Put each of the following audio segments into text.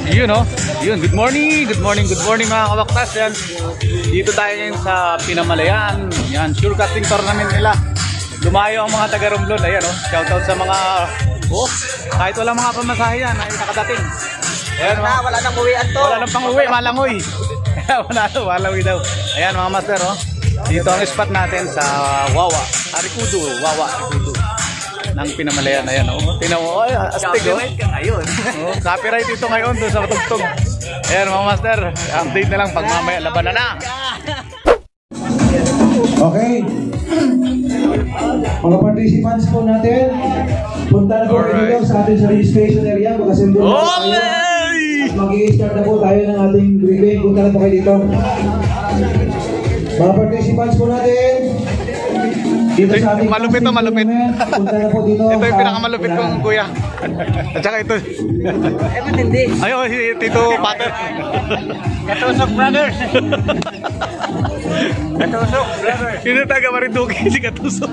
Yun oh. Yun, good morning mga kabaktas. Yan. Dito tayo ngayon sa Pinamalayan. Yan, sure casting tournament nila. Lumayo ang mga taga Romblon. Ayan oh. Shoutout sa mga kahit walang mga pamasahe yan ay nakadating. Ayan, wala nang uwian to. Wala nang pang-uwi, malangoy. Malangoy daw. Ayan mga master oh. Dito ang spot natin sa Wawa Arikudo ng Pinamalayan. Ayan oh. Tinaw mo, astig oh. Copyright ka ngayon. Copyright ito ngayon doon sa tugtog. Ayan mga master, update na lang pag mamaya laban na. Okay. Mga participants po natin, punta na po kayo sa ating sa registration area. Magkasundo na po tayo. At mag-i-start na po tayo ng ating briefing. Punta na po kayo dito. Mga participants po natin, dito sa ating malupit to, malupit. punta na po dito. Ito yung pinakamalupit kong kuya. At saka ito. Matindi. Ayo, si Tito Pater. Katusok brothers. Katusok brothers. Sino taga Marinduque? Si Katusok.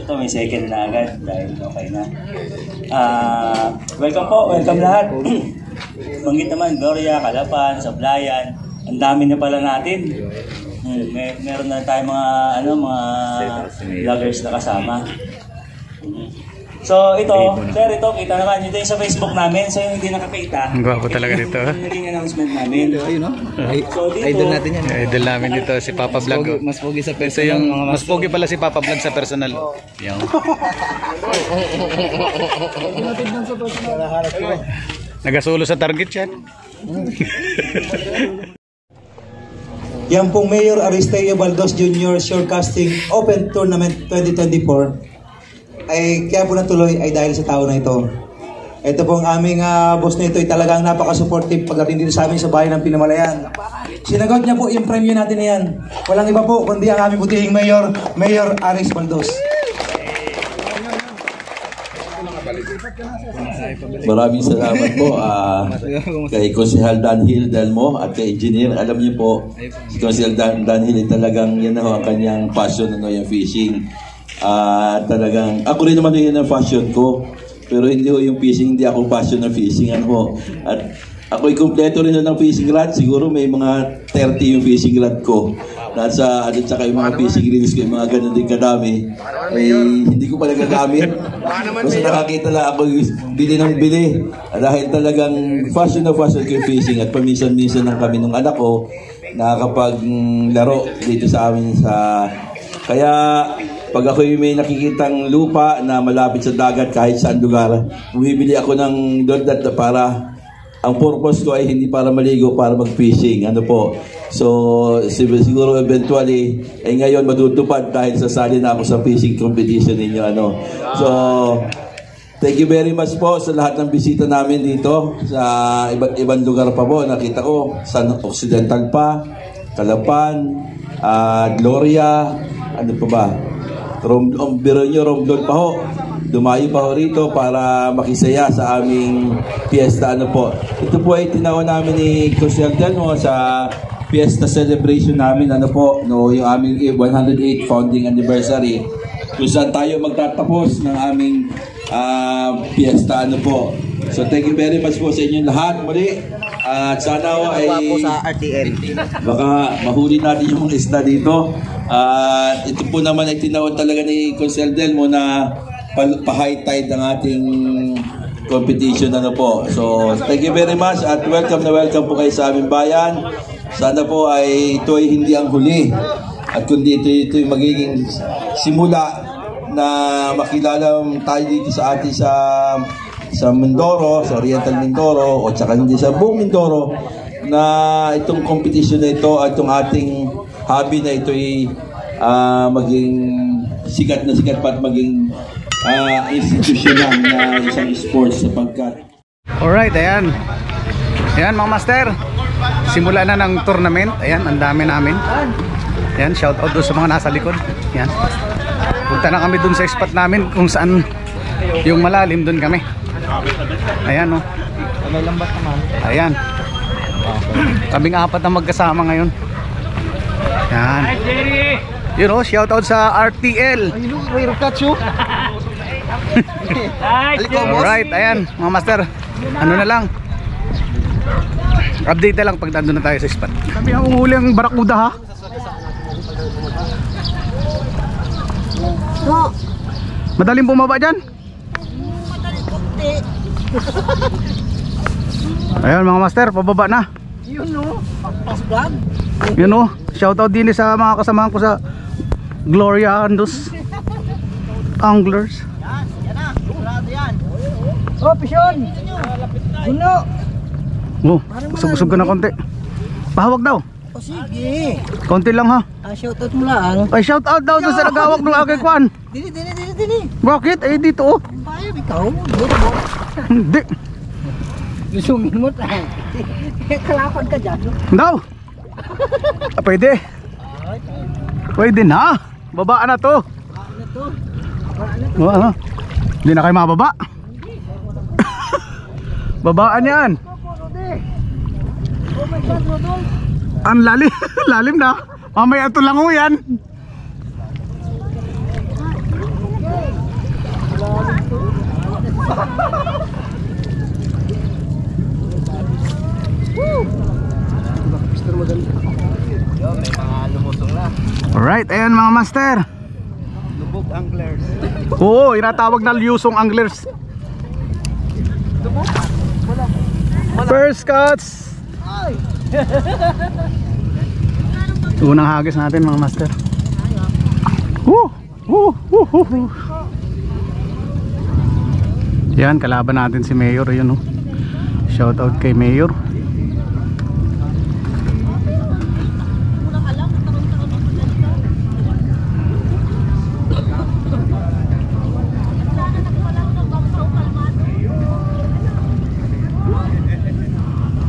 Ito may second na agad dahil okay na. Welcome po, welcome lahat. Banggit naman, Gloria, Calapan, Sablayan. Ang dami na pala natin. Meron na tayong mga vloggers na kasama. So ito, sir, ito kita naman ito yung sa Facebook namin. So yung hindi nakakita. Ang gwapo talaga dito. Yung naging announcement namin. Ayun no? So dito, Idol natin yan. Idol namin dito si Papa Vlog. Mas pogi sa Ito yung mas pogi pala si Papa Vlog sa personal. Yung nagasolo sa target yan. Yan pong Mayor Aristeo Baldos Jr. Shorecasting Open Tournament 2024 ay kaya po natuloy ay dahil sa tao na ito. Ito pong aming boss na ito ay talagang napaka-supportive pagdating dito sa amin sa bayan ng Pinamalayan. Sinagot niya po yung premyo natin na yan. Walang iba po kundi ang aming butihing Mayor, Mayor Aris Baldos. Maraming salamat po kay Konsehal Danhil Delmo at kay Engineer. Alam niyo po, si Konsehal Danhil ay talagang yan ang kanyang passion, yung fishing. Talagang, ako rin naman yun ang passion ko. Pero hindi ho yung fishing, hindi ako passion ng fishing. At ako'y kompleto rin ng fishing rod. Siguro may mga 30 yung fishing rod ko. At saka yung mga fishing reels ko, yung mga ganun din kadami. Hindi ko pa nagagamit. Kasi nakakita lang ako bili ng bili. Dahil talagang fashion na fashion ko yung fishing. At paminsan-minsan lang kami nung anak ko nakakapaglaro dito sa amin kaya pag ako may nakikitang lupa na malapit sa dagat kahit saan lugar, bumibili ako ng doldat para ang purpose ko ay hindi para maligo, para mag-fishing. So, siguro eventually, ngayon matutupad dahil sasali na ako sa fishing competition ninyo. So, thank you very much po sa lahat ng bisita namin dito sa iba't ibang lugar pa po. Nakita ko, San Occidental pa, Calapan, Gloria, ano pa ba? Biro nyo, Romblon pa ho. Dumayo pa ho rito para makisaya sa aming fiesta. Ito po ay tinawa namin ni Konsehal Delmo sa fiesta celebration namin. Yung aming 108 founding anniversary. Kung saan tayo magtatapos ng aming fiesta. So thank you very much po sa inyong lahat muli. At sana ho ay sa RTL. baka mahuli natin yung mga isda dito. Ito po naman ay tinawag talaga ni Konsehal Delmo na pa-high tide ng ating competition. So thank you very much at welcome na welcome po kayo sa aming bayan. Sana po ay ito ay hindi ang huli at kundi ito yung magiging simula na makilala tayo dito sa atin sa Mindoro, sa Oriental Mindoro o saka hindi sa buong Mindoro na itong competition na ito at itong ating hobby na ito ay maging sikat na sikat pa at maging institutional na isang sports sapagkat. Alright, ayan. Ayan mga master. Simula na ng tournament. Ayan, ang dami namin. Ayan, shout out doon sa mga nasa likod. Ayan. Punta na kami doon sa spot namin kung saan yung malalim, doon kami. Ayan o. May lambat naman. Ayan. Kaming apat na magkasama ngayon. Ayan. Yun o, shout out sa RTL. Ay, look, may catch you. Alright, ayan mga master. ano na lang, update na lang pag nandun na tayo sa spot. Kami ang huli ang barakuda ha. Madaling bumaba dyan. Ayan mga master, pababa na. Yun o, shoutout din sa mga kasamahan ko sa Gloria Andos Anglers. Oh, pisyon! Guno! Oh, usog-usog ka na konti. Pahawak daw. O sige. Konti lang ha. Shoutout mo lang. Ay, shoutout daw doon sa nagawak ng aking kwan. Dili. Bakit? Eh dito oh. Bayo, ikaw. Dito mo. Hindi. Lusungin mo tayo. Kalapad ka dyan. Daw. Ah, pwede. Pwede na. Babaan na to. Oo. Hindi na kayo mababa. Babaan yan. Ang lalim. Lalim na. Mamaya ito lang yan. Alright, ayan mga master. Lubog anglers. Oo, inatawag na lusong anglers. First cuts. Unang hagis natin mga master. Yan, kalaban natin si Mayor. Yun, oh. Shout out kay Mayor.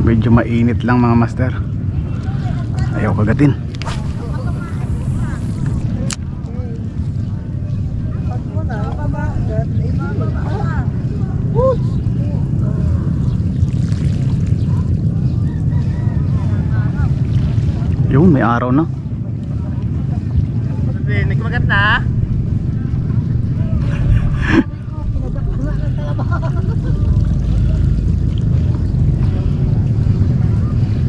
Medyo mainit lang mga master. Ayaw kagatin. Yun, may araw na. Nagmagat na.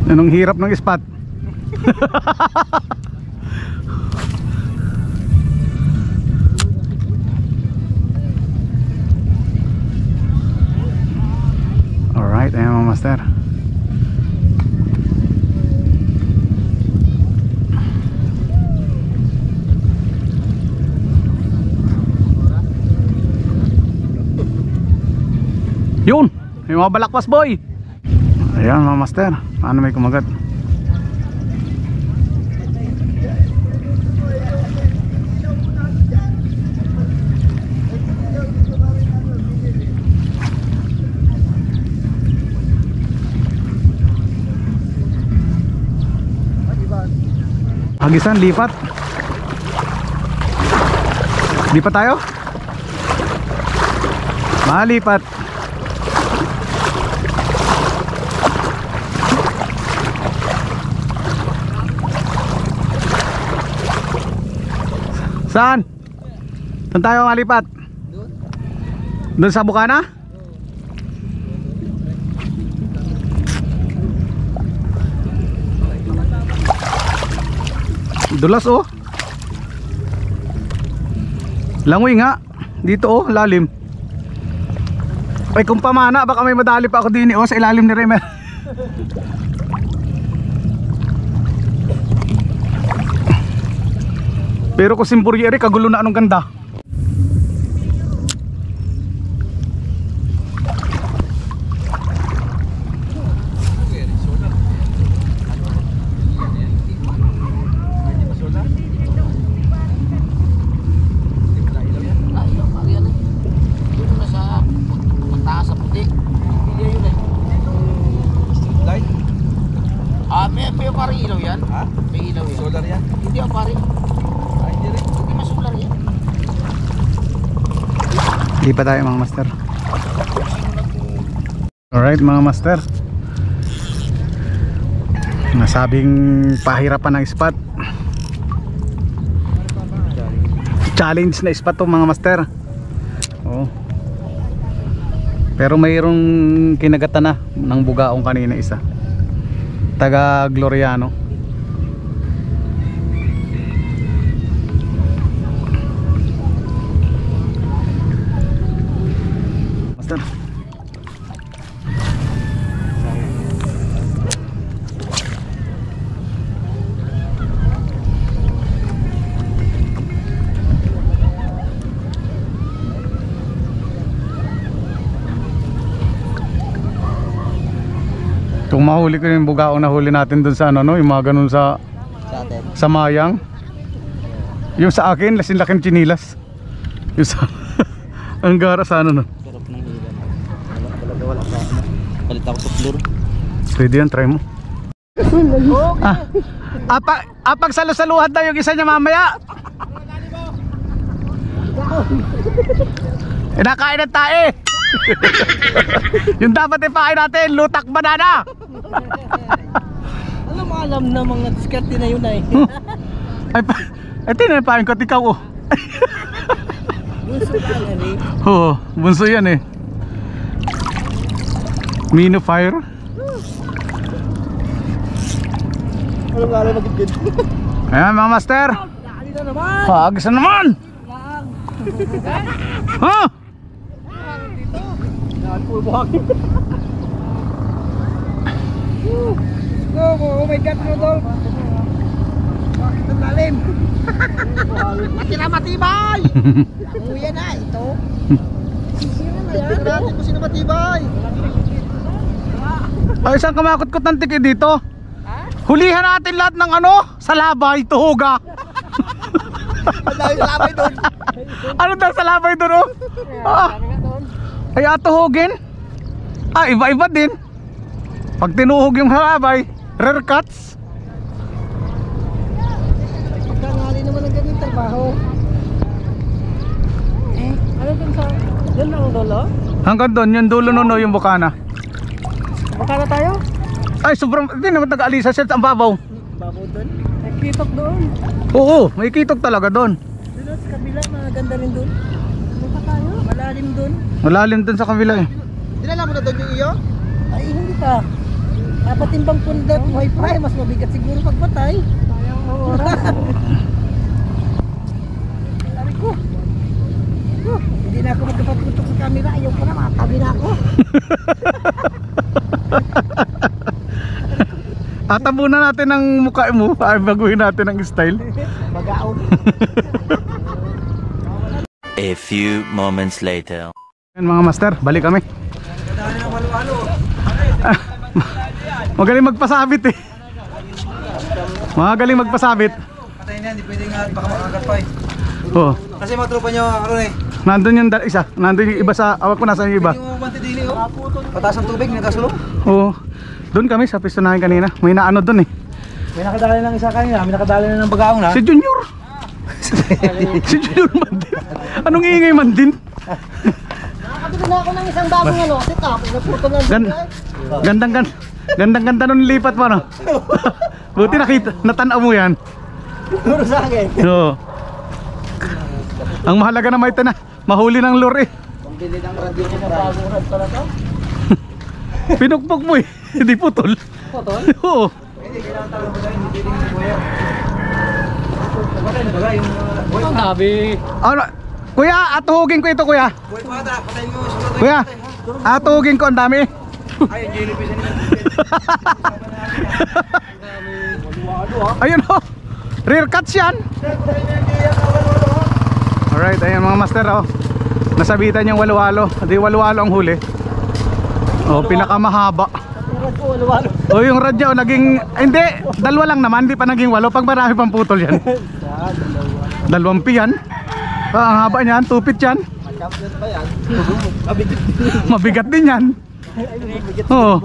Anong hirap ng spot? Alright, ayan mga master. Yun, may mga balakpas boy. Ayan mga master, paano may kumagat? Hagisan, lipat. Lipat tayo? Malipat. Saan? Saan tayo malipat? Doon sa Bukana? Dulas oh. Langoy nga. Dito oh, lalim. Ay kung pamana, baka may madali pa ako din oh, sa ilalim ni Remer. Pero kung Simburyeri, kagulo na anong ganda. May pari ilaw yan? Ha? May ilaw yan? Solar yan? Hindi ang pari. Ay, hindi rin. Hindi masular yan. Hindi pa tayo mga master. Alright mga master, nasabing pahirapan ng spot. Challenge na spot to mga master. Oh. Pero mayroong kinagatan na ng bugaong kanina isa. Taga Gloriano. Master. Kung mahuli ko yung bugaong nahuli natin dun sa ano, no, yung mga ganun sa Mayang. Yung sa akin, laking chinilas. Yung sa ang gara sa ano, no. Sarap ng hila. Wala pa. Palit ako sa floor. Pwede yan, try mo. Pag salo-saluhan daw yung isa niya mamaya. Nakain ng tae. Yung dapat ipain natin, lutak banana. Alam na mga diskarte na yun ay. Ay tinapain ko at ikaw, oh. Bunso ka yan eh. Oo, bunso yan eh. Mino fire. Anong gano'n magigid? Ayan mga master. Dali na naman! Agis na naman. Ha? Daan po buhangin. Go! Oh my God, Rodolf! Bakit ang lalim? Matira matibay! Languya na ito. Sisira na yan. Natin ko sino matibay. Ay, isang kamakot-kot ng tiki dito. Hulihan natin lahat ng ano, salabay, tuhuga. Ang dami salabay doon. Ano daw salabay doon, oh? Ay, atuhugin. Iba-iba din. Pag tinuhog yung salabay, rare cuts. Pagkangali naman ang ganyan trabaho. Ano dun sa... Doon lang ang dulo? Hanggang doon, yung dulo no, yung bukana. Baka na tayo? Ay, sobrang, hindi naman taga-alisa siya ang babaw. Babaw doon? Nagkitok doon. Oo, may kitok talaga doon. Doon sa kabila, maganda rin doon. Baka tayo? Malalim doon. Malalim doon sa kabila eh. Dinala mo na doon yung iyo? Ay, hindi ka. Dapat timbang pundat, wifi, mas mabigat siguro pagpatay. Sayang ang oras. Sabi ko. Hindi na ako magkapatutok sa camera. Ayaw ko na, matabi na ako. Atabunan natin ang mukha mo para baguhin natin ang style. Bagaon. A few moments later. Yan mga master, balik kami. Magaling magpasabit eh. Magaling magpasabit. Patayin yan, hindi pwede nga, baka makagat pa eh. Oo. Kasi mga tropa nyo, karoon eh. Nandun yung isa, nandun yung iba sa, awak ko nasa yung iba. Yung bante dili oh. Pataas ang tubig, nagkasulong. Oo. Doon kami sa pistonahin kanina. May naano doon eh. May nakadali lang isa kanina, may nakadali na ng bagaong na. Si Junior. Si Junior Mandin. Anong iingay Mandin? Nakakabili na ako ng isang bagong ano, sit-up. Naputol ng Gandang-ganda nung lipat mo, no? Buti nakita, natanaw mo yan. Puro sa akin. Oo. Ang mahalaga na may ito na, mahuli ng lure eh. Pambili ng radyo ko na bagong rad pala to. Pinukpok mo eh, hindi putol. Putol? Oo. Hindi, kailangan talaga ba hindi pwede yung buhay. Patay na baga yung... Ang dabi. Ano? Kuya, atuhugin ko ito kuya. Buhay pa ata, patayin mo. Sunod tayo. Kuya, atuhugin ko, ang dami. Ay, yung jellyfish na Ayun oh, rear cuts yan. Alright, ayun mga master oh. Nasabitan yung walo-walo. Di walo-walo ang huli. Oh, pinakamahaba. Oh, yung radyo naging hindi, dalawa lang naman, hindi pa naging walo. Pag marami pang putol yan. Dalawang piyan. Ang haba niyan, tupit yan. Mabigat din yan. Oo.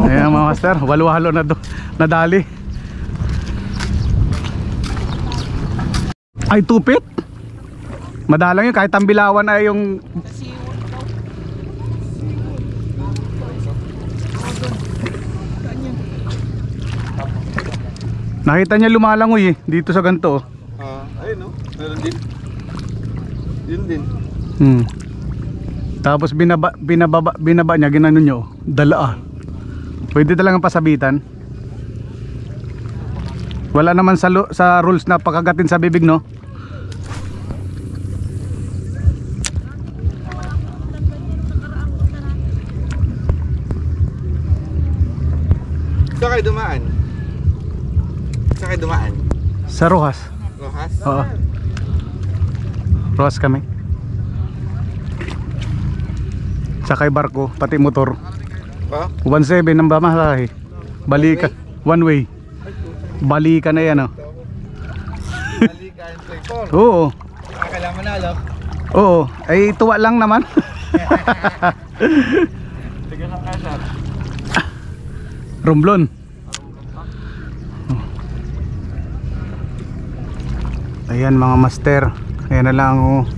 Ayan mga master, walo-walo na nadali. Ay, tupit. Madalang yun, kahit ang bilawan ay yung... Nakita niya lumalangoy eh, dito sa ganito. Ayun no, meron din. Yun din. Tapos binaba niya, ginano nyo, dala. Pwede talagang pasabitan. Wala naman sa rules na pagkagatin sa bibig, no? Saan kayo dumaan? Saan kayo dumaan? Sa Rojas. Rojas? Oo. Rojas kami. Sakay barko, pati motor. Oh? 1.7 ang bamasahe. Balikan, one way. Balikan na yan, oh. Balikan, play 4. Oo. Kailangan manalo. Oo, ay tuwa lang naman. Tiga na kaya. Romblon. Ayan mga master. Ayan na lang, oh.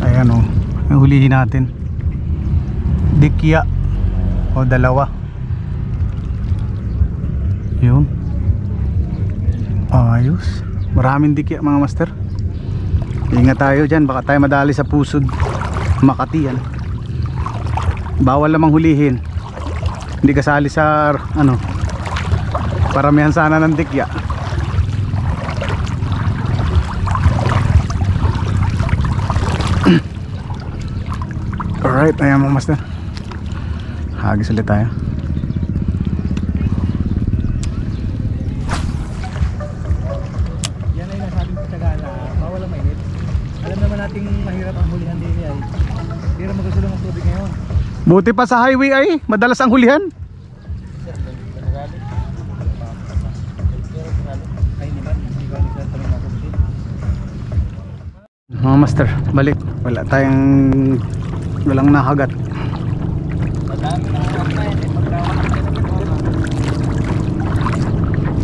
Ayan, oh. Yung hulihin natin. Dikya. O dalawa. Yun. Ayos. Maraming dikya mga master. Ingat tayo dyan, baka tayo madali sa pusod. Makati yan. Bawal namang hulihin. Hindi kasali sa ano, paramihan sana ng dikya. Alright, ayan mga master. Hagis ulit tayo. Yan ay nasabing Sagana, bawal ang mainit. Alam naman nating mahirap ang hulihan din ay. Hindi rin magkasulong ang tubig ngayon. Buti pa sa highway ay madalas ang hulihan. Ay naman, hindi ko nila tanong ako din. Mga master, balik. Walang nahagat.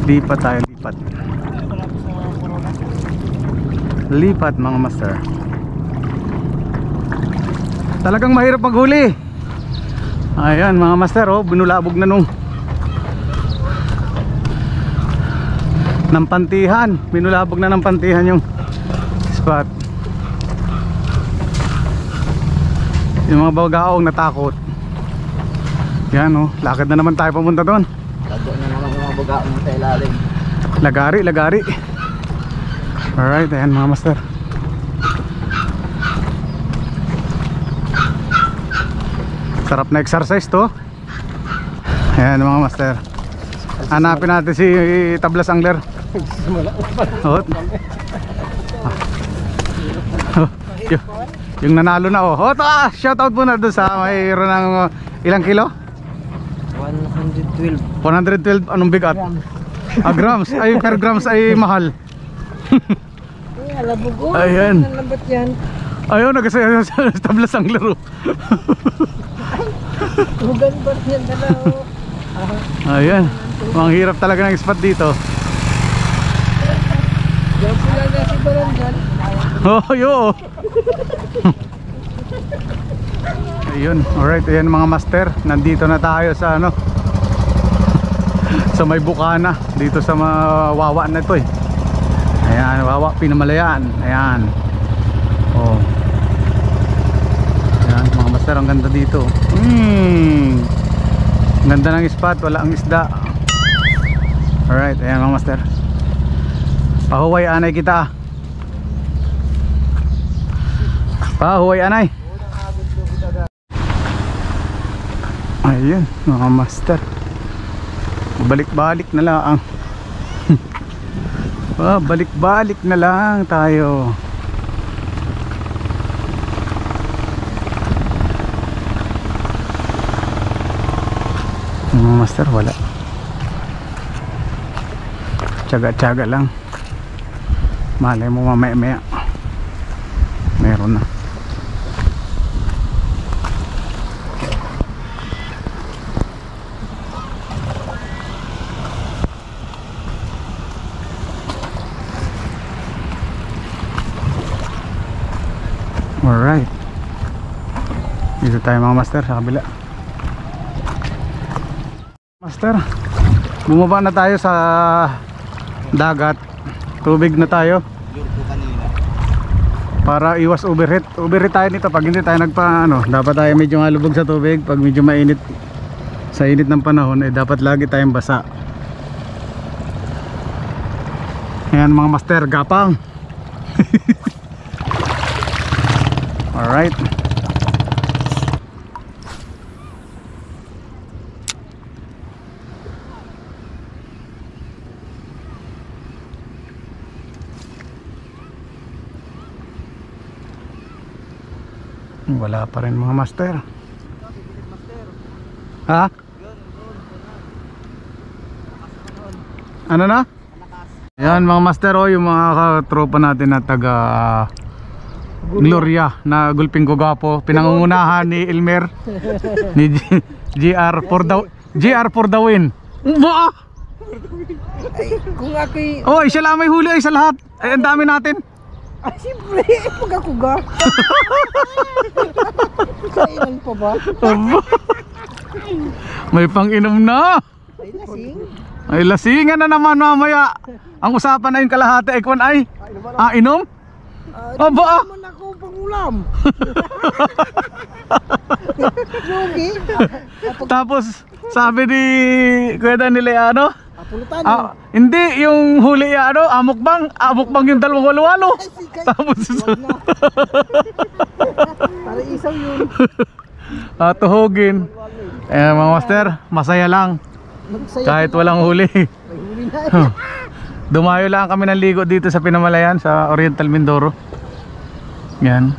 Lipat tayo, lipat. Lipat mga master. Talagang mahirap maghuli. Ayan mga master, oh, binulabog na nung ng pantihan. Binulabog na ng pantihan yung spot. Yung mga bagaong natakot. Yan, oh, lakad na naman tayo pamunta doon. Lago na naman yung mga bagaong sa ilalim. Lagari, lagari. Alright, ayan mga master. Sarap na exercise to. Ayan mga master. Hanapin natin si Tablas Angler. Hot. Yung nanalo na, oh. Hot, shoutout muna doon sa mayroon ng ilang kilo? 112 112, anong bigat? Grams, ay per grams ay mahal. Ay, alabugo. Ayan. Ang lambat yan. Ayun, nagsaya sa Tablas Angler, oh. Hugan ba yan dalaw? Ayan, ang hirap talaga ng spot dito. Diyan sila na si Baron dyan. Oh, yo. Ayun, alright, ayan mga master. Nandito na tayo sa ano, sa may Bukana, dito sa Wawa na to eh. Ayan, Wawa, Pinamalayaan. Ayan. Oh. Ayan mga master, ang ganda dito. Ganda ng spot, wala ang isda. Alright, ayan mga master. Pahuway anay kita. Pahuway anay. Ayun mga master. Balik-balik na lang. Balik-balik na lang tayo. Mga master, wala. Tsaga-tsaga lang. Malay mo mamaya-maya meron na. Alright, dito tayo mga master sa kabila. Master, bumaba na tayo sa dagat. Tubig na tayo. para iwas overheat. Overheat tayo nito pag hindi tayo dapat tayo medyo malubog sa tubig. Pag medyo mainit, sa init ng panahon, dapat lagi tayong basa. Ayan mga master, gapang. Alright. Wala pa rin mga master. Ha? Ano na? Ayan mga master, yung mga tropa natin na taga Gloria na Gulping Gugapo, pinangungunahan ni Elmer ni GR for the win. Ba! Kung ako'y... Oh, isa lang may huli ay sa lahat. Ay, ang dami natin. Ay, siyempre, pag ako ga. Kailan pa ba? May pang-inom na. Ay, lasing. Ay, lasingan na naman mamaya. Ang usapan ay yung kalahati ay kung ay inom? Aba! Naman ako pangulam. Jogi. Tapos sabi ni Kuya nila Apulutan. hindi yung huli amukbang yung dalawang walo-walo. Tapos Para isaw yun. tuhugin. Mga master, masaya lang Magsaya kahit walang huli. may huli na. Dumayo lang kami ng ligo dito sa Pinamalayan sa Oriental Mindoro. Yan.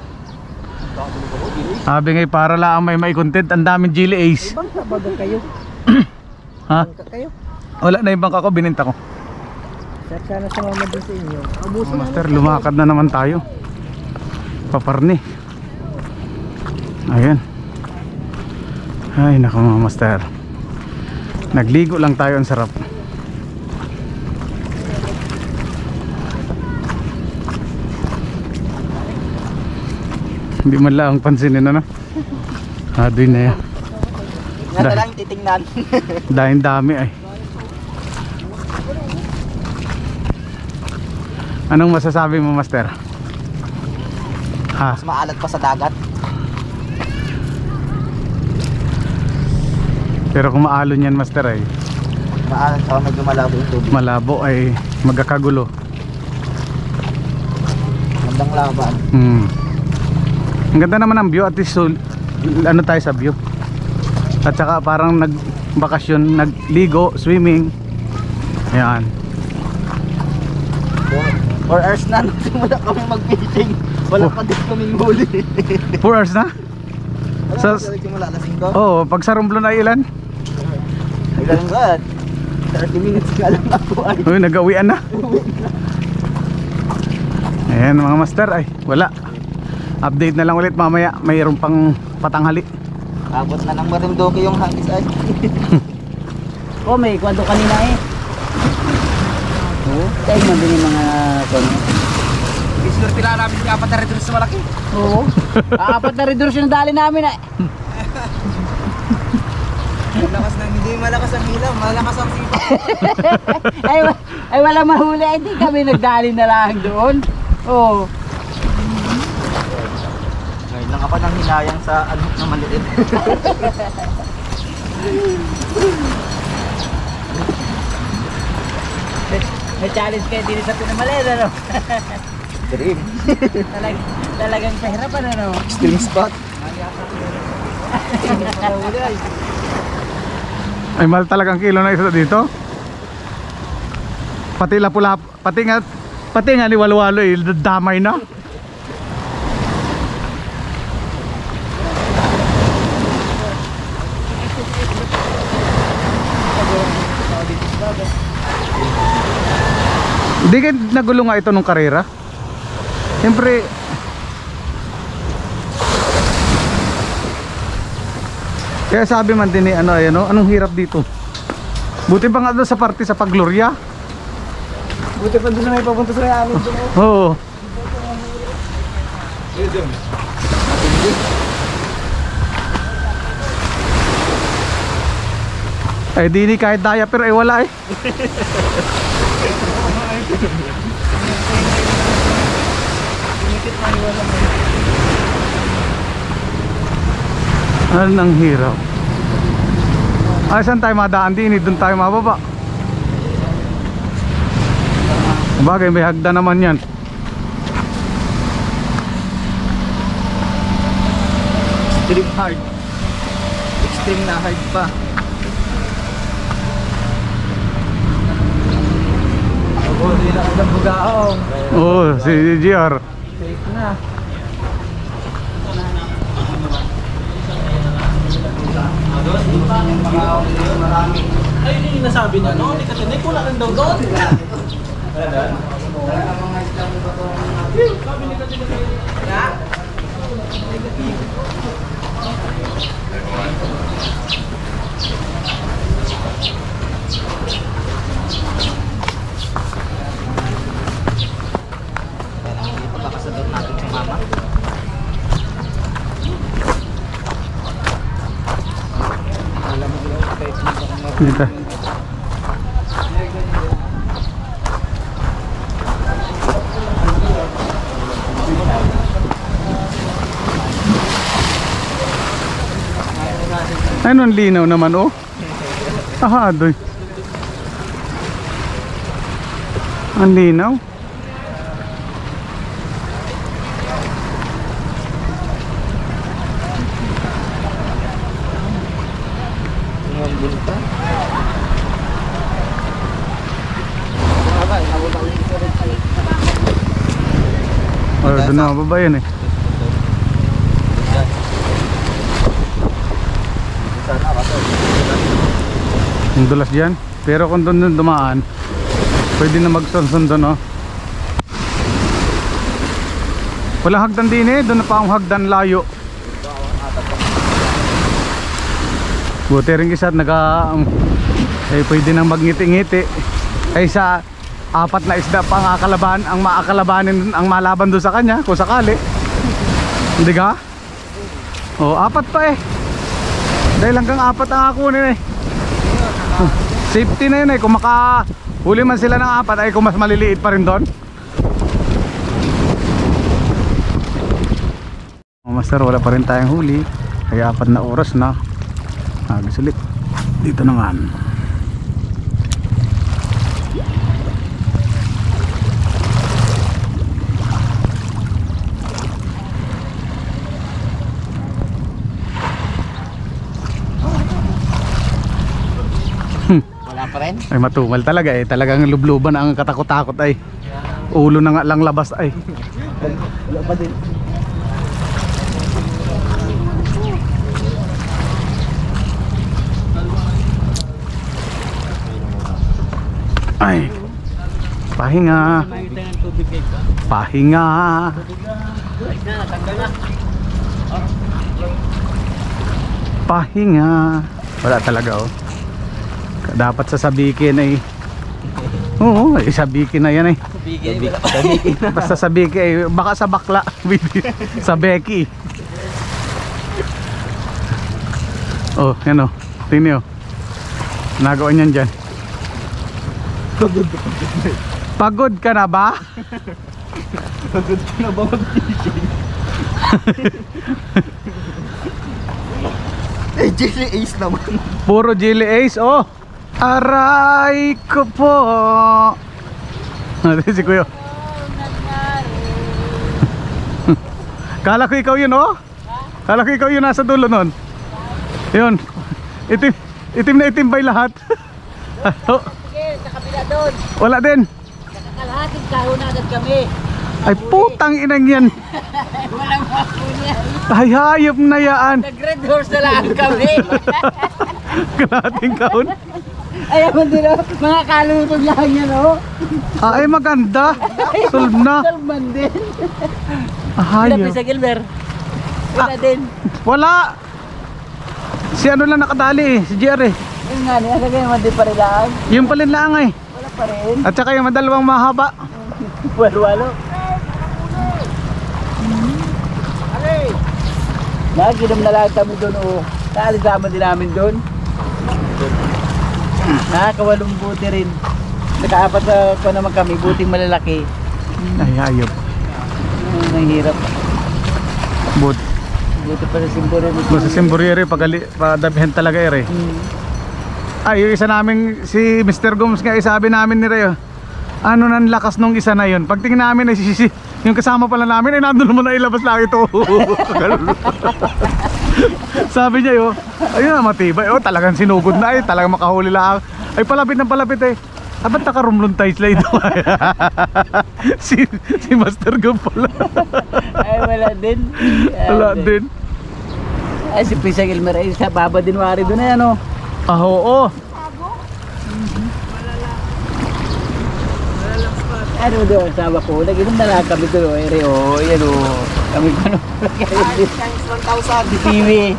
Sabi nga para lang may content, ang daming Gili Ace. Ibang sabagan kayo. Ha? Bangka kayo. Wala na yung bangka ko, bininta ko. Sana sa mama din sa inyo. Abuso na. Master, lumakad na naman tayo. Paparni. Ayan. Ay naku mga master. Nagligo lang tayo, ang sarap. Hindi man lang pansinin doon na yan. Yan na lang titingnan. Dahil dami ay. Anong masasabi mo master? Ha? Mas maalat pa sa dagat. Pero kung maalon yan master ay Maalat pa, medyo malabo yung tubig. malabo ay magkakagulo. Magandang laban. Ang ganda naman ang view, at least tayo sa view. At saka parang nagbakasyon, nagligo, swimming. Ayan. 4 hours na simula kami mag-fishing. Wala pa din kaming huli. 4 hours na? Wala pa simula lasing ko. Oo, pag sa Romblon ay ilan? Ilan ba? 30 minutes ka lang ako ay. Uy, nag-awian na. Ayan mga master, ay wala. Update na lang ulit mamaya, mayroon pang patanghali. Abot na ng Marinduque yung hangis ay. Oh, may kwento kanina eh. Oo, tayo mabili mga kwento. Isnur pila namin yung 4 na redurs na malaki. Oo, 4 na redurs yung dali namin eh. Malakas na, hindi malakas ang hilaw, malakas ang sipa. ay wala mahuli, hindi kami nagdali na lang doon. Oo. Ngayon lang ako nang hinayang sa ano na maliit. May challenge kayo din sa Pinamalayan, ano? Dream. Talagang pahirapan, ano? Extreme spot. Ay mahal talagang kilo na isa dito. Pati lapula, pati nga ni Walwalo damay na. Hindi ka nagulo nga ito nung karera. Siyempre kaya sabi man din anong hirap dito. Buti pa nga doon sa parte sa Pagloria. Buti pa doon na may papunta sa amin doon. Oo. Ay di kahit daya pero ay wala eh. Ano ang hirap. Ay, saan tayo madaan din? Doon tayo mababa. Bagay, may hagda naman yan. Extreme hard. Extreme na hard pa. Ako, hindi na agad bugaong. Oo, si GR. Safe na. Ay, hindi yung nasabi niya, no? Hindi kasi, wala rin daw doon. Ipapakasadot natin si mama. Dito. Ano ang linaw naman oh? Aha, doy. Ang linaw. Oh, doon na baba yan eh. Ang dulas dyan. Pero kung doon dumaan, pwede na magsunsundo no. Walang hagdan din eh. Doon na pa ang hagdan layo. Buti rin isa at pwede nang magngiti-ngiti. Ay sa apat na isda pa ang maakalabanin ang malaban doon sa kanya kung sakali. Hindi ka? Oh, apat pa eh. Dahil hanggang apat ang akunin eh. Safety na yun eh. Kung makahuli man sila ng apat ay kung mas maliliit pa rin doon. Oh, master, wala pa rin tayong huli. Kaya 4 na oras na. Agis ulit. Dito naman. Wala pa rin? Ay matumal talaga eh. Talagang lubluban ang katakot-takot ay. Ulo na nga lang labas ay. Wala pa din. Ay. Pahinga. Pahinga. Pahinga. Wala talaga oh. Dapat sasabihin ay. Oo, sabihin na yan eh. Basta sabihin ay baka sa bakla. Sa Becky. Oh, yan oh. Tingnan oh. Nagawa niyan dyan. Pagod ka na ba? Pagod ka na ba mag-fishing? Eh, Jelly Ace naman. Puro Jelly Ace oh. Aray ko po. Natin si Kuya. Kala ko ikaw yun oh. Kala ko ikaw yun nasa dulo nun. Yun. Itim na itim by lahat. Sige, sa kabila doon. Wala din. Nakakalahating kahon na agad kami. Ay putang inang yan. Walang hapon yan. Ay hayop na yan. Nag-red horse na lang kami. Kalahating kaon. Ayaw din o, mga kalutog lang yan o. Ay maganda. Solve na. Salman din. Hayop. Sa Gilber. Wala din. Wala. Si ano lang nakadali eh. Si JR eh. Yung nga niya, lagay naman din pa rin lang. Yung palinlaang eh. Wala pa rin. At saka yung madalawang mahaba. Walo-walo. Naginom na lang kami doon o. Naalisama din namin doon. Nakakawalong buti rin. Nakaapat pa naman kami, buting malalaki. Ay hayop. Ang hirap. Buti pa sa Simburere. Sa Simburere, padabihan talaga ere. Ay, yung isa namin, si Mr. Gomes nga, sabi namin ni Reo, ano nang lakas nung isa na yun. Pagtingin namin, yung kasama pala namin, ay nandun naman na ilabas lang ito. Sabi niya yun, ayun na matibay. Oh, talagang sinugod na eh, talagang makahuli lang. Ay, palapit ng palapit eh. Ba't nakarumluntay sila ito? si Master Gum pala. Ay, wala din. Wala din. Ay, si Pisa Gilmer ay sa baba din wari doon eh, ano? Ah, oo. Ano doon, sabi ko, nag-inom na lang kami doon, ere, o, yan o, kami ko ano, 1,000. Si Piwi.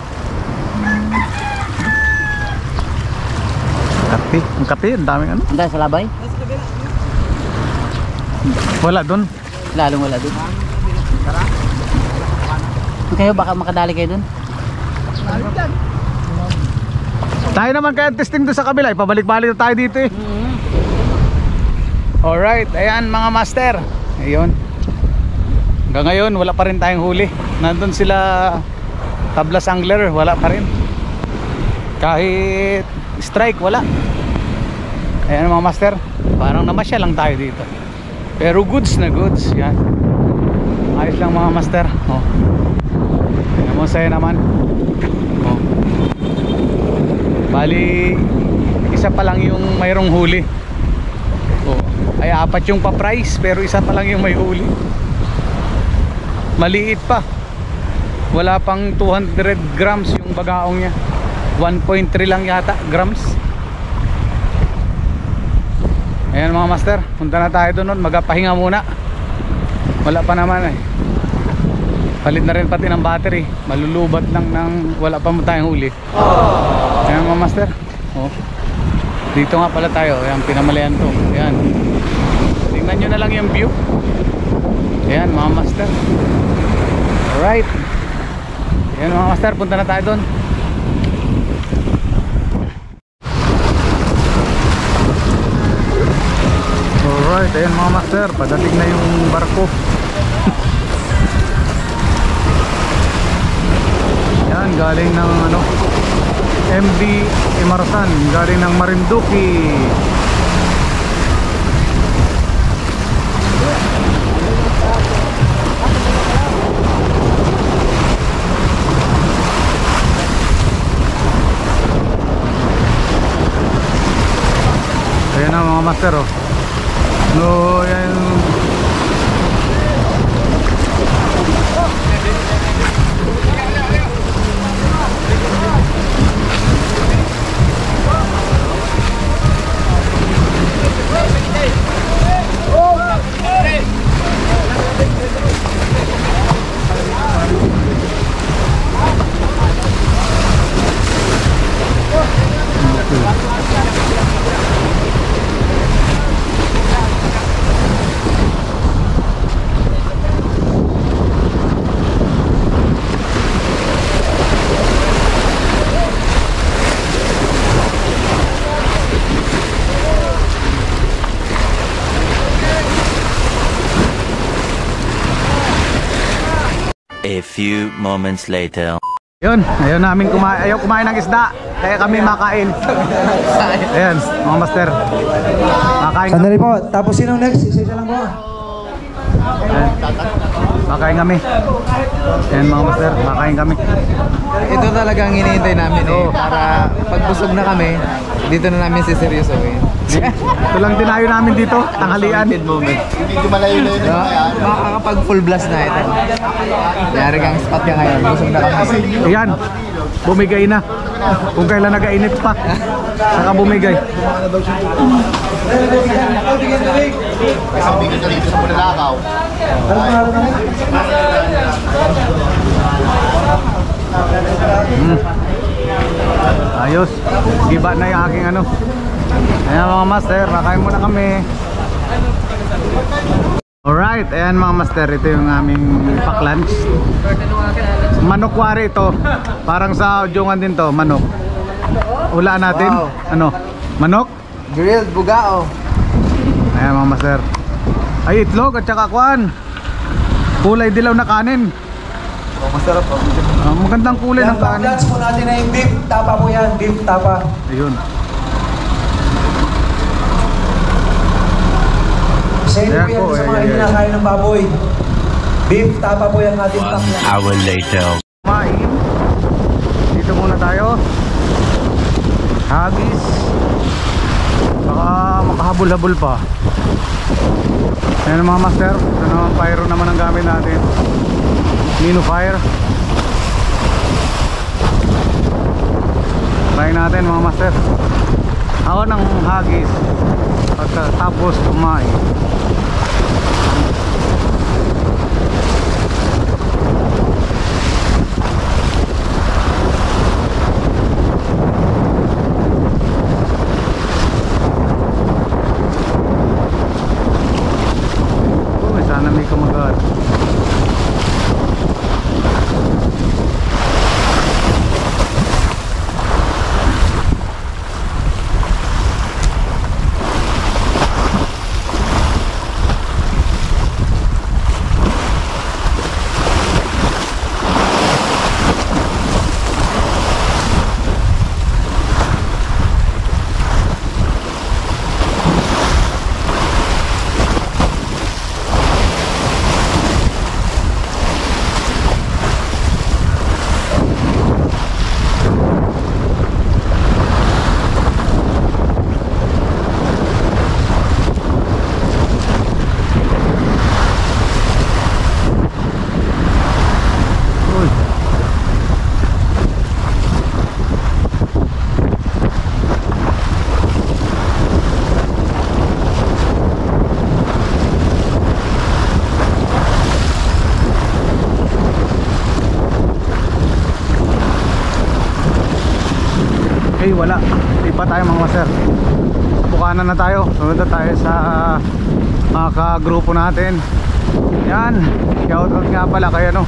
Kape, ang kape, ang daming ano. Anda sa labay? Wala doon. Lalong wala doon. Kayo, baka makadali kayo doon? Tayo naman kaya testing doon sa kabila, pabalik-balik na tayo dito eh. Alright, ayan mga master. Ayun. Hanggang ngayon wala pa rin tayong huli. Nandun sila tablas angler, wala pa rin. Kahit strike, wala. Ayan mga master, parang namasya lang tayo dito. Pero goods na goods, yan. Ayos lang mga master. Oh. Ayan mo, saya naman. Oh. Bali, isa pa lang yung mayroong huli. Oh. Ay apat yung pa-price, pero isa pa lang yung may huli. Maliit pa. Wala pang 200 grams yung bagaong niya. 1.3 lang yata grams. Ayan mga master, punta na tayo doon, magapahinga muna. Wala pa naman eh. Palit na rin pati ng battery. Malulubat lang ng wala pa mo tayong huli. Ayan mga master. Oh. Dito nga pala tayo. Ayan, pinamalayan to. Ayan. Tingnan nyo na lang yung view. Ayan mga master. Alright. Ayan mga master, punta na tayo doon. Alright, ayan mga master, padating na yung barko. Yan, galing ng ano, MV Imarsan, galing ng Marinduque. Ayan na mga master oh. No, yan. A few moments later. Yun, ayaw kumain ng isda. Kaya kami makain. Ayan, mga master. Makain kami. Sandali po, tapos sinong next? Isa lang po. Ayan. Makain kami. Ayan mga master, makain kami. Ito talagang hinihintay namin eh. Para pagbusog na kami, dito na namin siseryosohin. Ito lang dinayo namin dito, tanghalian. Makakapag full blast na ito. Yari kang spot ka ngayon, busog na kami. Ayan, bumigay na. Kung kailan nag-ainit pa, saka bumigay. Ayos, giba na yung aking ano. Ayan mga master, makain muna kami. Alright, ayan mga master, ito yung aming pack-lunch. Manok wari ito. Parang sa Udjongan din to, manok. Hulaan natin. Wow. Ano? Manok? Grilled bugao. Ayan mga master. Ay, itlog at saka kwan. Kulay dilaw na kanin. Oh, masarap po. Magandang kulay ng Yan, kanin. pang-lunch po natin ay beef tapa po yan, beef tapa. Ayun. Same Ayan po yan po, sa mga ayan, hindi ayan. nakain ng baboy. Beef tapa po yan ating 1 pang-lunch. hour later. Kumain. Dito muna tayo. Hagis. Baka makahabol-habol pa. Ayan mga master. Ito naman pyro naman ang gamit natin. Nino fire. Try natin mga master. Ako ng hagis. At tapos kumain. Sana may kumagat. Okay, wala. Hindi pa tayo mga master. Sa Bukana na tayo. Sunod na tayo sa mga kagrupo natin. Yan. Shoutout nga pala kay ano,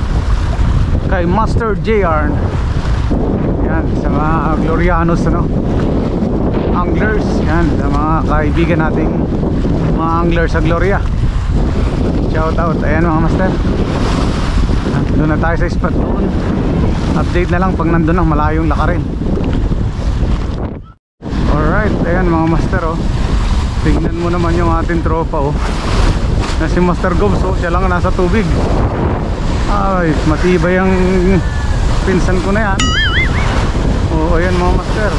kay Master JR. Yan, sa mga Glorianos ano, anglers. Yan, sa mga kaibigan nating mga anglers sa Gloria. Shoutout. Ayan mga master. Doon na tayo sa spot doon. Update na lang pag nandun ang malayong lakarin. Alright, ayan mga master oh. Tingnan mo naman yung ating tropa oh. Na si Master Gobs oh, siya lang nasa tubig. Ay, matibay ang pinsan ko na yan. Oh, ayan mga master.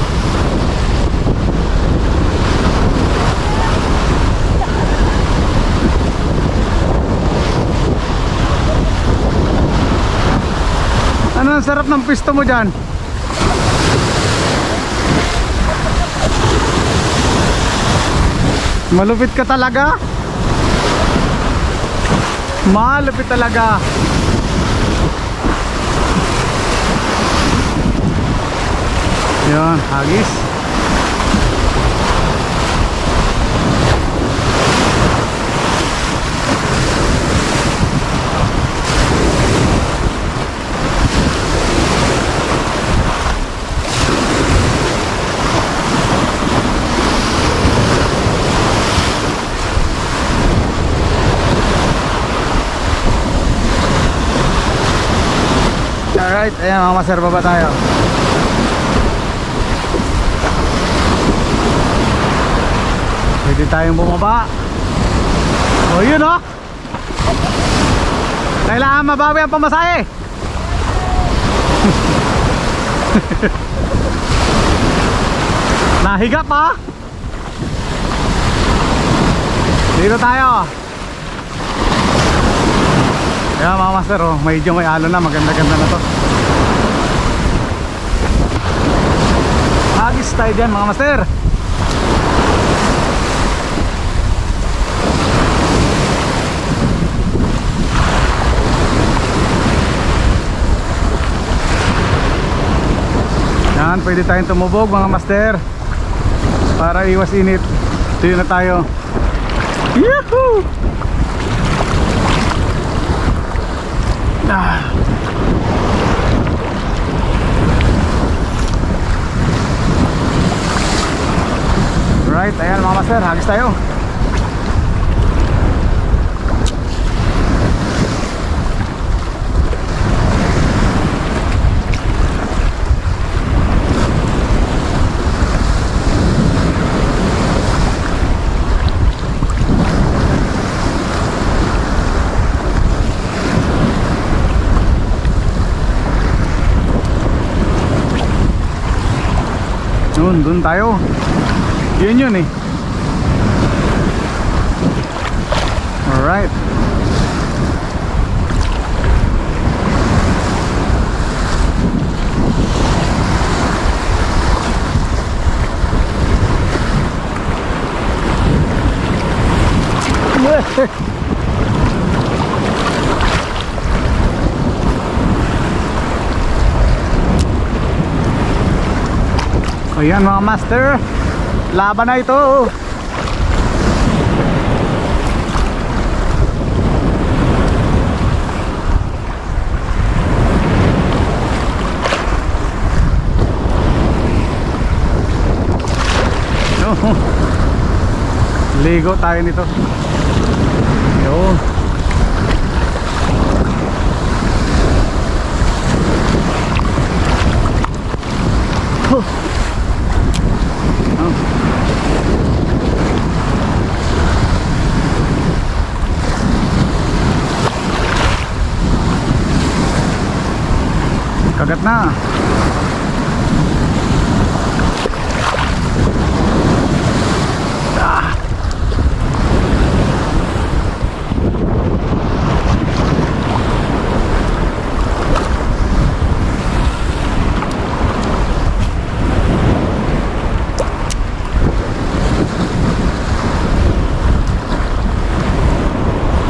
Ano ang sarap ng pisto mo dyan? Malupit ka talaga. Malupit talaga. Yan, hagis. Alright, ayan mga master, baba tayo. Pwede tayong bumaba. O yun o. Kailangan mabawi ang pamasahe. Nahiga pa. Dito tayo. Kaya mga master oh, medyo may alon na, maganda-ganda na to. Hagis tayo dyan mga master. Yan, pwede tayong tumubog mga master para iwas init. Tuyo na tayo. Yahoo! Right, ayan mga master, hagis tayo. Doon tayo. Yun eh. Alright. Ayan mga master, laban na ito. Ligo tayo nito. Yun. Kagat na.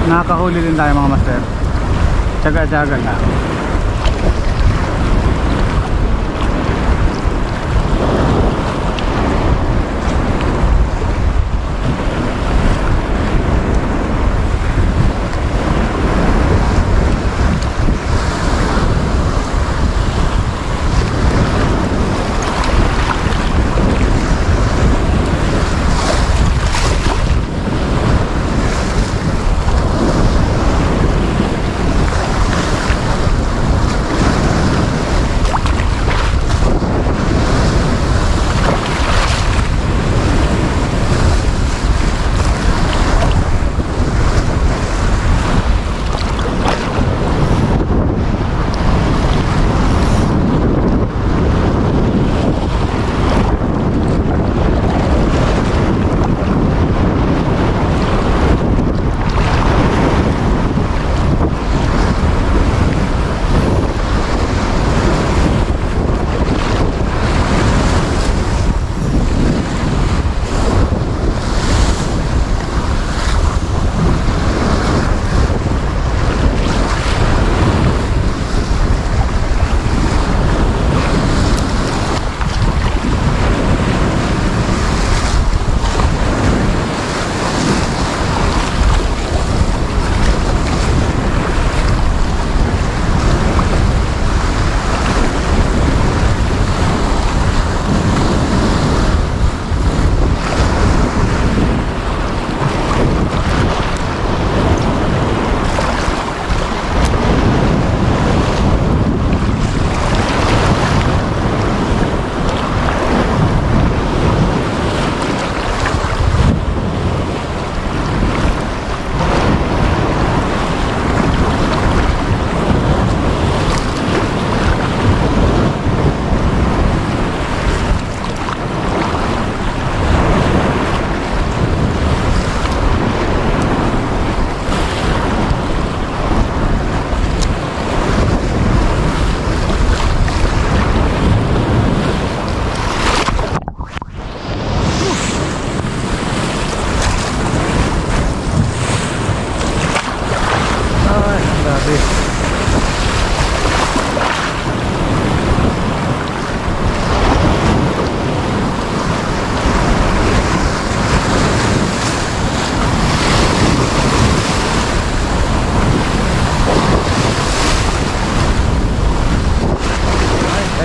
Nakakahuli din tayo mga master. Tsaga-tsaga lang.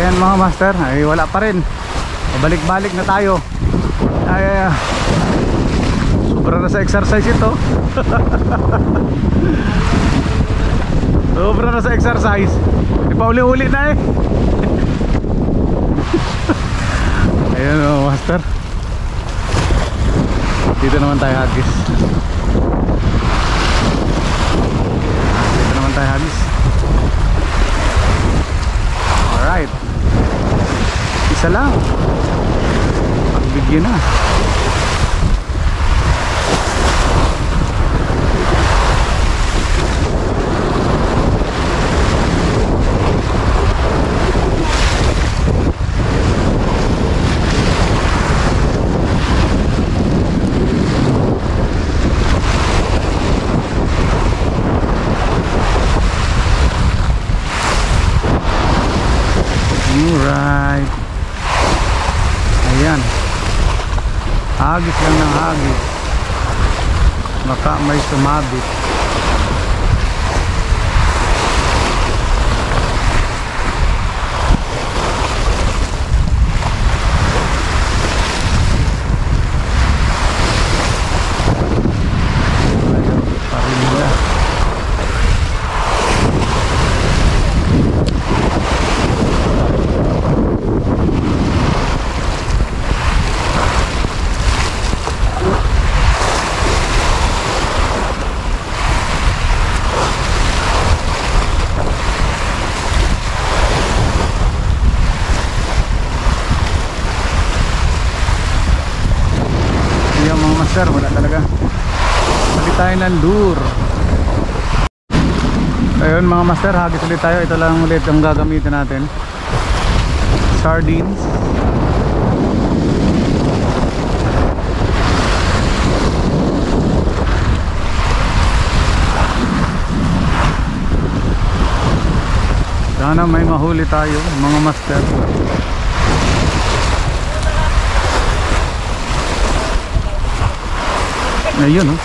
Ayan mga master, ay wala pa rin. Balik-balik na tayo. Ay, sobra na sa exercise ito. Sobra na sa exercise. Di pa uli-uli na eh. Ayan mga master. Dito naman tayo hagis. Dito naman tayo hagis. Alright. Isa lang. Yun na. Alright. Ayan. Hagis lang ng hagis. Baka may sumabit. Parinda. Sir, wala talaga. Balik tayo ng lure. Ayun mga master, hagis ulit tayo. Ito lang ulit ang gagamitin natin. Sardines. Sana may mahuli tayo mga master. Ayun, oh.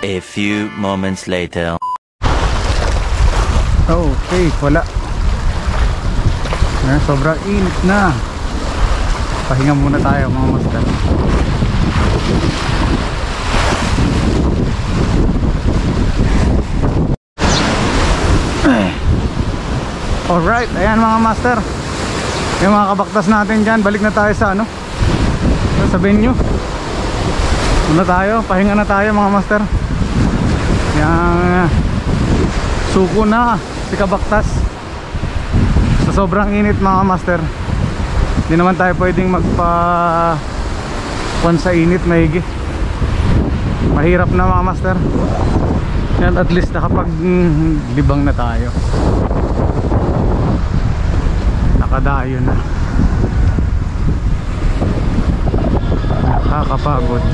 A few moments later. Okay, wala. Sobrang init na. Pahinga muna tayo mga master. Alright, ayan mga master. Yung mga kabaktas natin dyan, balik na tayo sa ano, sa venue. Muna tayo, pahinga na tayo mga master. Yang suko na si kabaktas sa sobrang init mga master. Hindi naman tayo pwedeng magpa sa init maigi. Mahirap na mga master. Yan, at least nakapag libang na tayo. Nakadayo na. Nakakapagod.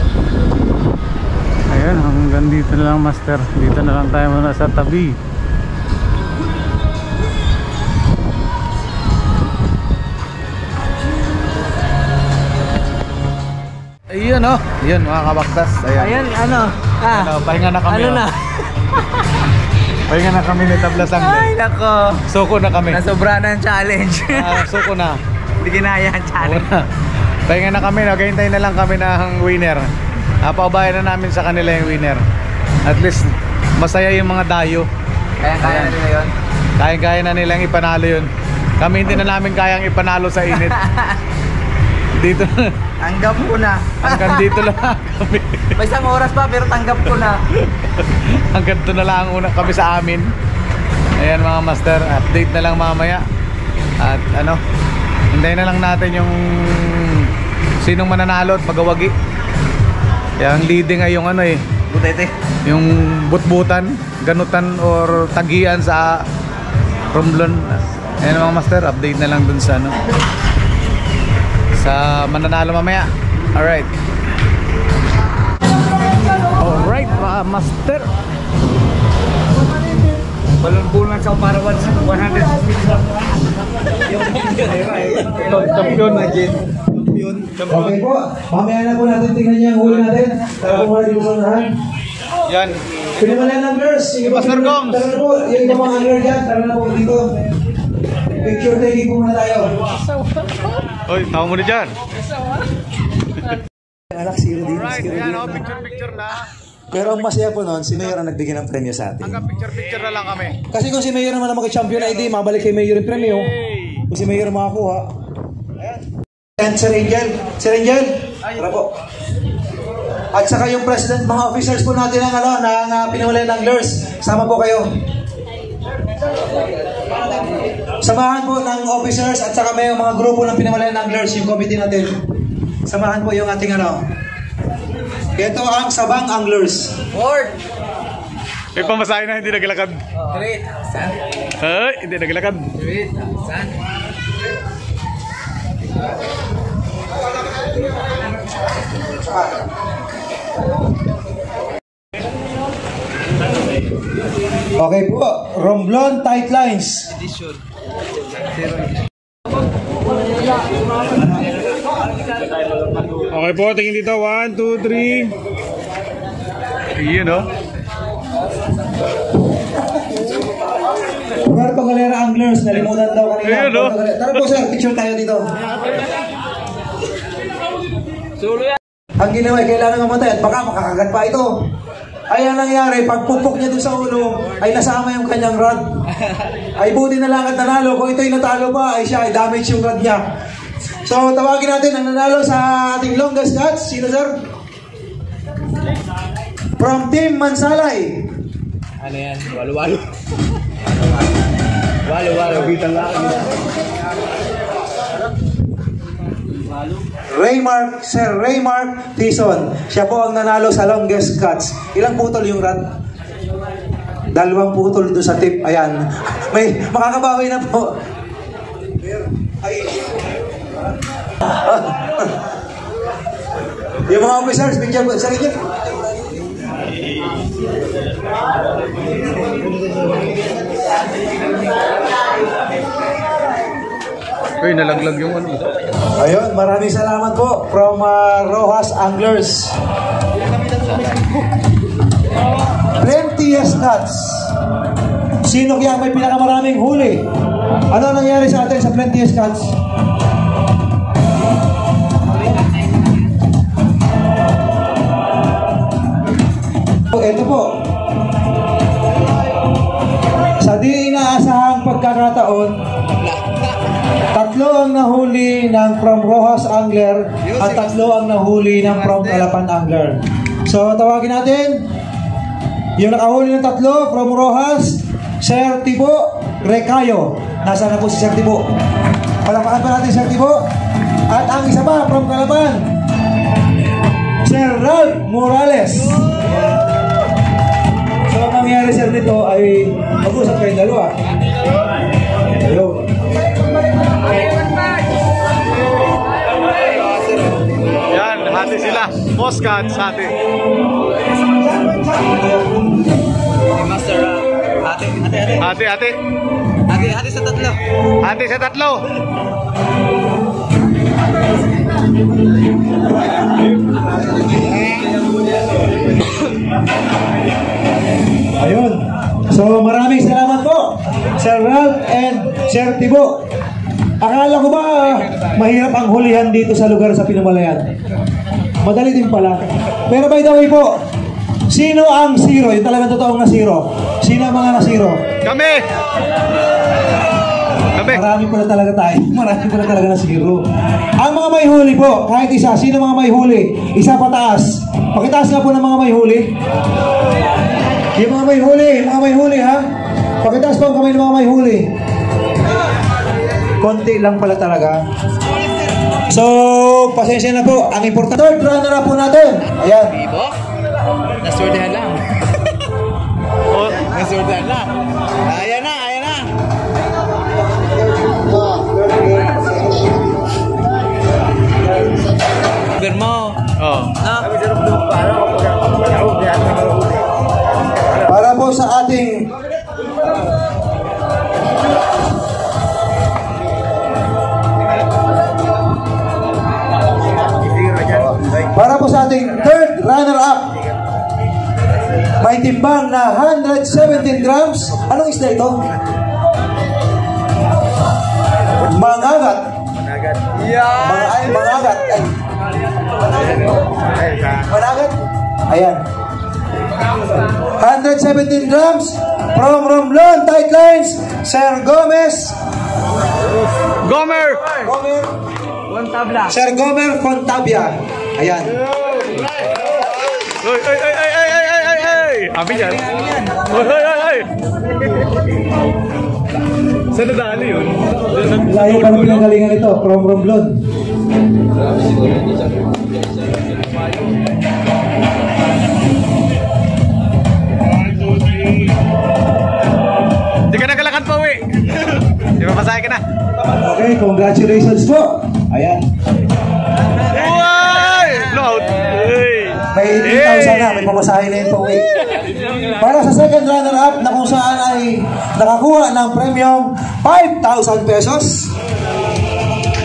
Ayan, hanggang dito na lang master. Dito na lang tayo muna sa tabi. Ayun oh, ayun mga kabaktas. Ayan, ano? Ano, pahinga na kami. Ano na? Pahinga na kami ni Tablasang. Ay, nako. Suko na kami. Nasobra na ang challenge. Suko na. Hindi kinaya ang challenge. Pahinga na kami, naghihintay na lang kami ng winner. Paubayan na namin sa kanila yung winner. At least masaya yung mga dayo. Kaya na nila yun. Kaya na nilang ipanalo yun. Kami hindi na namin kayang ipanalo sa init. Dito na. Tanggap ko na. Hanggang dito lang kami. May isang oras pa pero tanggap ko na. Hanggang dito na lang una kami sa amin. Ayan mga master, update na lang mamaya. At ano, hintayin na lang natin yung sinong mananalo at magawagi. Kaya ang leading ay yung ano eh, Butete. yung butbutan, ganutan or tagian sa Romblon. Ayan mga master, update na lang dun sa ano, sa mananalo mamaya. Alright. Alright mga master, Balon bulan sa parawan sa 100. Champion na Jin. Okay po, mamaya na po natin tingnan niya ang huli natin. Tara po muna dito sa unahan. Yan. Pinamalan ng girls. Pastor Gomes. Tara na po, yung iba mga girl dyan. Tara na po dito. Picture taking po muna tayo. Oy, tao mo na dyan. Anak, zero din. Alright, ayan o, picture na. Pero ang masaya po noon, si Mayor ang nagbigay ng premyo sa atin. Hanggang picture na lang kami. Kasi kung si Mayor naman ang mag-champion na hindi, mabalik kay Mayor yung premyo. Kung si Mayor ang makakuha. Ayan. And Sir Angel. Sir Angel, tara po. At saka yung president, mga officers po natin ng pinawalayan ng LERS. Sama po kayo. Samahan po ng officers at saka may mga grupo ng pinawalayan ng LERS, yung committee natin. Samahan po yung ating Ito ang Sabang Anglers. Ford! May pamasahe na hindi naglakad. Great! San? Ay, hindi naglakad. Great! San? Okay po, Romblon Tight Lines. Okay po, tingin dito. 1, 2, 3. Iyon o. Puerto Galera Anglers, nalimutan daw kanina. Ayun, no? Tara po sir, picture tayo dito. Ang ginawa ay kailangan mamatay at baka makakagat pa ito. Ay ang nangyari, pag pupok niya doon sa ulo, ay nasama yung kanyang rod. Ay buti na lang at nanalo. Kung ito'y natalo pa, ay siya ay damage yung rod niya. So tawagin natin ang nanalo sa ating longest cuts. Sino sir? From Team Mansalay. Ano yan? Walo-walo. Walo-walo. Bitang lang. Sir Raymark Tison. Siya po ang nanalo sa longest cuts. Ilang putol yung rod? 2 putol doon sa tip. Ayan. May makakabawi na po. Ay. Yung mga officers, picture po. Sir, picture. Uy, nalaglag yung ano. Ayun, maraming salamat po from Rojas Anglers. Plenteous cuts. Sino kaya may pinakamaraming huli? Ano nangyari sa atin sa Plenteous cuts? Ito po. Sa di inaasahang pagkakataon, 3 ang nahuli ng from Rojas Angler at 3 ang nahuli ng from Calapan Angler. So tawagin natin yung nakahuli ng 3 from Rojas, Sir Tibo Recayo. Nasaan na po si Sir Tibo? Palakpakan pa natin Sir Tibo. At ang isa pa from Calapan, Sir Ralph Morales. So ang nangyari sir nito ay mag-usap kayong dalawa. Hello. Yan, hati sila. Moscat, hati. Master, ate. Hati. Ate sa 3. Hati sa 3. Ayun. So maraming salamat po Sir Ralph and Sir Tibo. Akala ko ba mahirap ang hulihan dito sa lugar sa Pinamalayan? Madali din pala. Pero by the way po, sino ang zero? Yung talagang totoong na zero. Sino ang mga na zero? Kami! Marami pala talaga tayo. Marami pala talaga na zero. Ang mga may huli po, kahit isa. Sino mga may huli? Isa pataas. Pakitaas nga po ng mga may huli. Yung mga may huli ha. Pakitaas po ang kamay ng mga may huli. Konti lang pala talaga. So, pasensya na po. Ang importante, third runner na po natin. Ayan. Bibok? Nasurdahan lang. Nasurdahan lang. Ayan na. Bermo. Oh. Para po sa ating May timbang na 117 grams. Anong isda ito? Mangagat. Mangagat. Managat. Ayan. 117 grams from Romblon Tight Lines, Sir Gomez. Gomer! Sir Gomer Fontabia. Ayan. Ay! Abi dyan. Ay! Saan nadali yun? Layo pa ng pinanggalingan ito from Romblon. Hindi ka nagalakad pa uwi. Di ba masahe ka na? Okay, congratulations po. Ayan. Uy! Float! May 18,000 na, may pamasahe na yun po. Para sa second runner-up na kung saan ay nakakuha ng premium 5,000 pesos.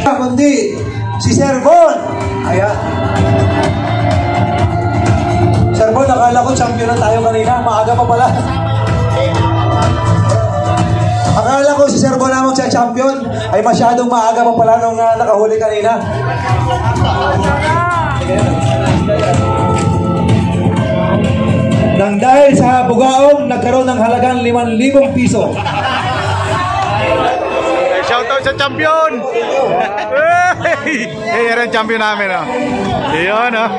Kundi si Sir Bon. Ayan. Sir Bon, nakala ko champion na tayo kanina. Maaga pa pala. Akala ko si Sir Bon namang siya champion. Ay masyadong maaga pa pala nung nakahuli kanina. Nang dahil sa bugaong, nagkaroon ng halagang 5,000 piso. Shoutout sa champion! Hey! Yan ang champion namin, oh. Yun, oh.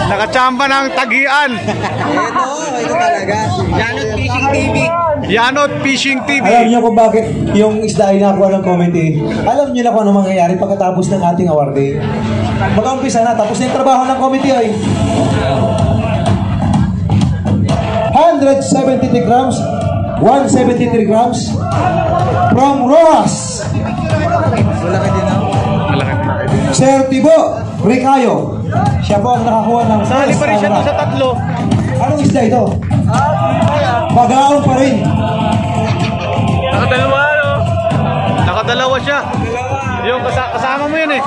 Nakachamba ng tagian. Ito talaga. Janot Fishing TV. Yanot Fishing TV. Alam niyo kung bakit yung isda ay nakuha ng committee? Alam niyo na kung ano mangyayari pagkatapos ng ating awarding? Mag-umpisa na, tapos na yung trabaho ng committee ay 173 grams 173 grams from Rojas. Sir Tibo Ricayo. Siya po ang nakakuha ng Sali pa rin siya doon sa tatlo. Anong isda ito? Bagaong pa rin. Nakadalawa, no? Nakadalawa siya. Yung kasama mo yun, eh.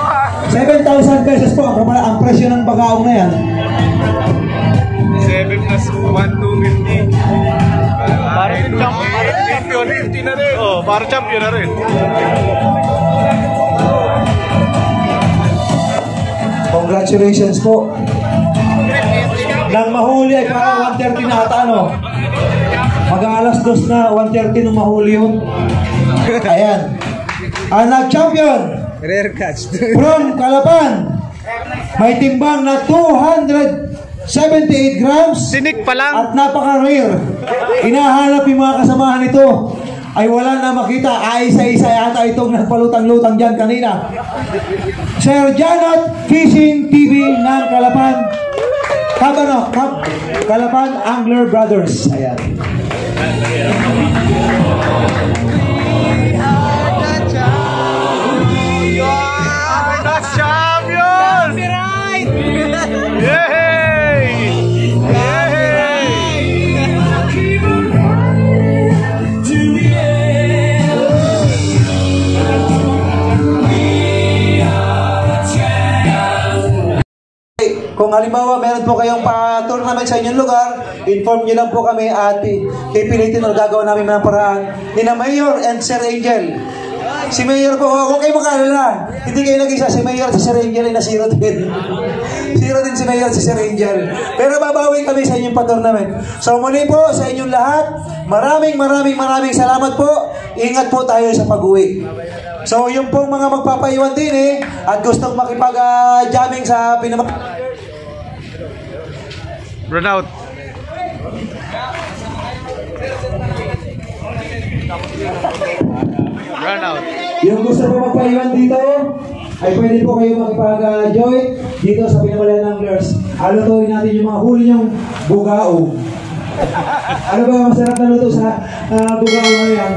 7,000 pesos po ang presyo ng bagaong na yan. 7 plus 1, 250. Parang champion. 50 na rin. Oh, parang champion na rin. Congratulations po. Nang mahuli ay parang 1:30 na ata, no? Mag-aalas 2 na, 1:30 nung mahuli yun. Ayan. Ang nag-champion Rare catch. from Calapan, may timbang na 278 grams Sinik pa lang. at napaka-rare. Hinahanap yung mga kasamahan nito ay wala na makita. Ay isa-isa yata itong nagpalutang-lutang dyan kanina. Sir Janot Fishing TV ng Calapan. Calapan Angler Brothers. Ayan. Champion! Yay! Kung halimbawa meron po kayong pa-tournament sa inyong lugar, inform nyo lang po kami at pipilitin o gagawa namin ng paraan ni na Mayor and Sir Angel. Si Mayor po, huwag kayo mag-alala. Hindi kayo nag-isa. Si Mayor at si Sir Angel ay nasiro din. Zero din si Mayor at si Sir Angel. Pero babawi kami sa inyong pa-tournament. So muli po sa inyong lahat, maraming salamat po. Ingat po tayo sa pag-uwi. So yung pong mga magpapaiwan din at gustong makipag-jamming sa Run out. Run out. Yung gusto po magpaiwan dito, ay pwede po kayo makipag-join dito sa Pinamalayan Anglers. Alutuin natin yung mga huli niyong bugao. Ano ba ang masarap na luto sa bugao na yan?